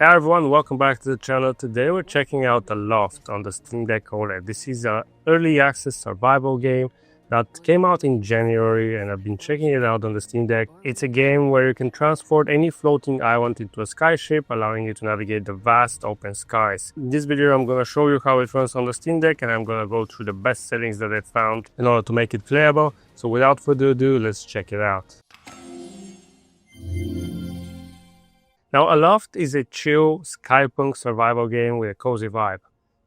Hey everyone, welcome back to the channel. Today we're checking out Aloft on the Steam Deck OLED. This is an early access survival game that came out in January and I've been checking it out on the Steam Deck. It's a game where you can transport any floating island into a skyship, allowing you to navigate the vast open skies. In this video I'm going to show you how it runs on the Steam Deck and I'm going to go through the best settings that I found in order to make it playable. So without further ado, let's check it out. Now, Aloft is a chill skypunk survival game with a cozy vibe.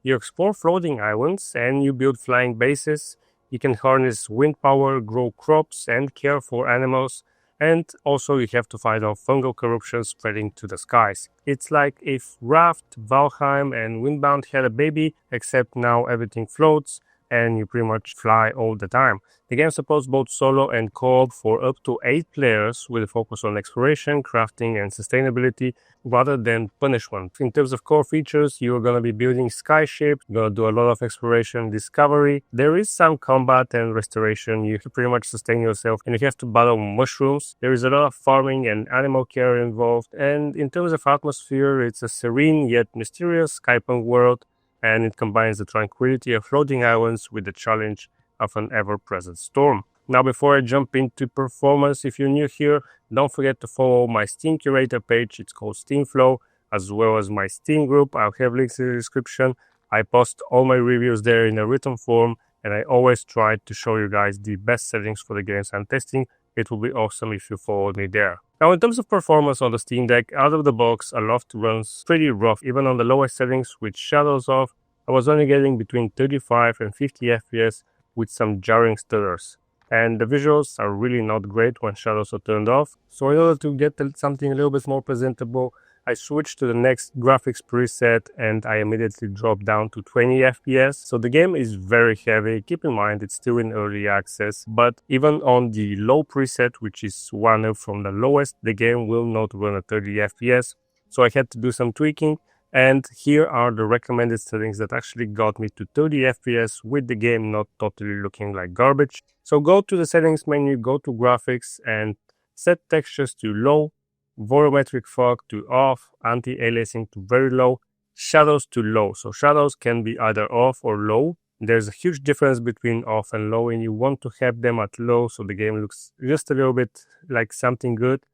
You explore floating islands and you build flying bases. You can harness wind power, grow crops, and care for animals. And also you have to fight off fungal corruption spreading to the skies. It's like if Raft, Valheim, and Windbound had a baby, except now everything floats and you pretty much fly all the time. The game supports both solo and co-op for up to 8 players with a focus on exploration, crafting, and sustainability rather than punishment. In terms of core features, you're going to be building skyships, you're going to do a lot of exploration, discovery. There is some combat and restoration. You have to pretty much sustain yourself and you have to battle mushrooms. There is a lot of farming and animal care involved. And in terms of atmosphere, it's a serene yet mysterious skypunk world, and it combines the tranquility of floating islands with the challenge of an ever-present storm. Now, before I jump into performance, if you're new here, don't forget to follow my Steam Curator page. It's called Steam Flow, as well as my Steam group. I'll have links in the description. I post all my reviews there in a written form, and I always try to show you guys the best settings for the games I'm testing. It will be awesome if you follow me there. Now, in terms of performance on the Steam Deck, out of the box, Aloft runs pretty rough. Even on the lowest settings with shadows off, I was only getting between 35 and 50 FPS with some jarring stutters. And the visuals are really not great when shadows are turned off. So in order to get something a little bit more presentable, I switched to the next graphics preset and I immediately dropped down to 20 FPS. So the game is very heavy. Keep in mind it's still in early access, but even on the low preset, which is one up from the lowest, the game will not run at 30 FPS. So I had to do some tweaking. And here are the recommended settings that actually got me to 30 FPS with the game not totally looking like garbage. So go to the settings menu, go to graphics and set textures to low, volumetric fog to off, anti-aliasing to very low, shadows to low. So shadows can be either off or low. There's a huge difference between off and low and you want to have them at low so the game looks just a little bit like something good.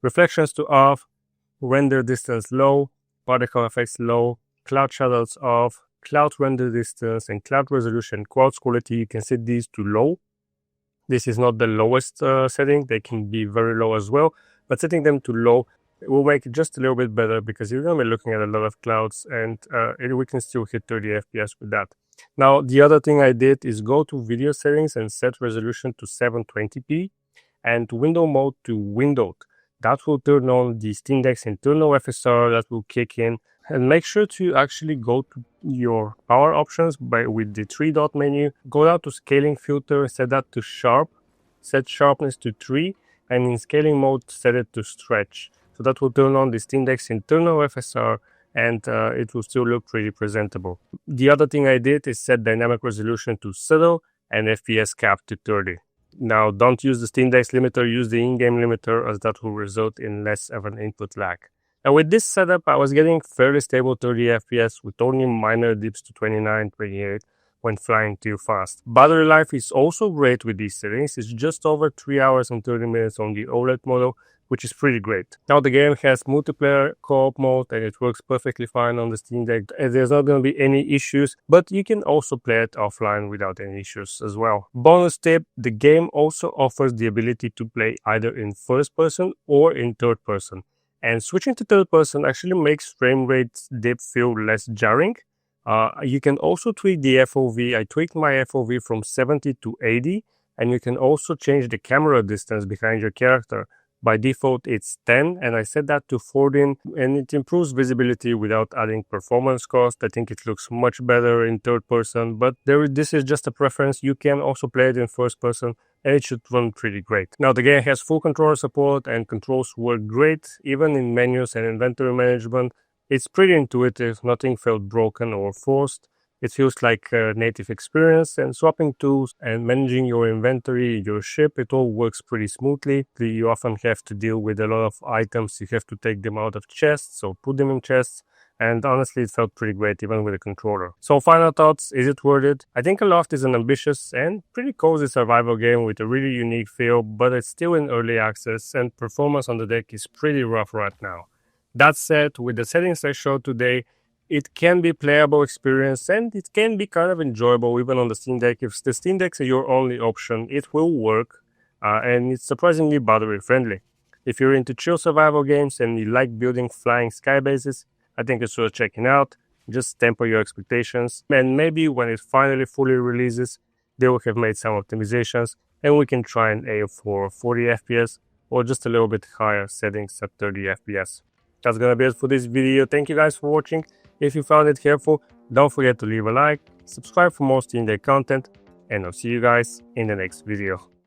Reflections to off, render distance low, particle effects low, cloud shadows off, cloud render distance, and cloud resolution quartz quality. You can set these to low. This is not the lowest setting. They can be very low as well, but setting them to low will make it just a little bit better because you're going to be looking at a lot of clouds and we can still hit 30 FPS with that. Now, the other thing I did is go to video settings and set resolution to 720p and window mode to windowed. That will turn on the Steam Deck's internal FSR that will kick in. And make sure to actually go to your power options with the 3-dot menu. Go down to scaling filter, set that to sharp, set sharpness to 3, and in scaling mode, set it to stretch. So that will turn on the Steam Deck's internal FSR and it will still look pretty presentable. The other thing I did is set dynamic resolution to subtle and FPS cap to 30. Now, don't use the Steam Deck's limiter, use the in-game limiter as that will result in less of an input lag. Now, with this setup, I was getting fairly stable 30 FPS with only minor dips to 29, 28 when flying too fast. Battery life is also great with these settings. It's just over 3 hours and 30 minutes on the OLED model, which is pretty great. Now the game has multiplayer co-op mode and it works perfectly fine on the Steam Deck. There's not going to be any issues, but you can also play it offline without any issues as well. Bonus tip, the game also offers the ability to play either in first person or in third person. And switching to third person actually makes frame rate dip feel less jarring. You can also tweak the FOV. I tweaked my FOV from 70 to 80, and you can also change the camera distance behind your character. By default, it's 10, and I set that to 14, and it improves visibility without adding performance cost. I think it looks much better in third person, but this is just a preference. You can also play it in first person, and it should run pretty great. Now, the game has full controller support, and controls work great, even in menus and inventory management. It's pretty intuitive, nothing felt broken or forced. It feels like a native experience, and swapping tools and managing your inventory, your ship, it all works pretty smoothly. You often have to deal with a lot of items. You have to take them out of chests or put them in chests. And honestly, it felt pretty great even with a controller. So final thoughts, is it worth it? I think Aloft is an ambitious and pretty cozy survival game with a really unique feel, but it's still in early access and performance on the deck is pretty rough right now. That said, with the settings I showed today, it can be playable experience and it can be kind of enjoyable even on the Steam Deck. If the Steam Deck is your only option, it will work and it's surprisingly battery friendly. If you're into chill survival games and you like building flying sky bases, I think it's worth checking out. Just temper your expectations, and maybe when it finally fully releases, they will have made some optimizations and we can try and aim for 40 FPS or just a little bit higher settings at 30 FPS. That's gonna be it for this video. Thank you guys for watching. If you found it helpful, don't forget to leave a like, subscribe for more Steam Deck content, and I'll see you guys in the next video.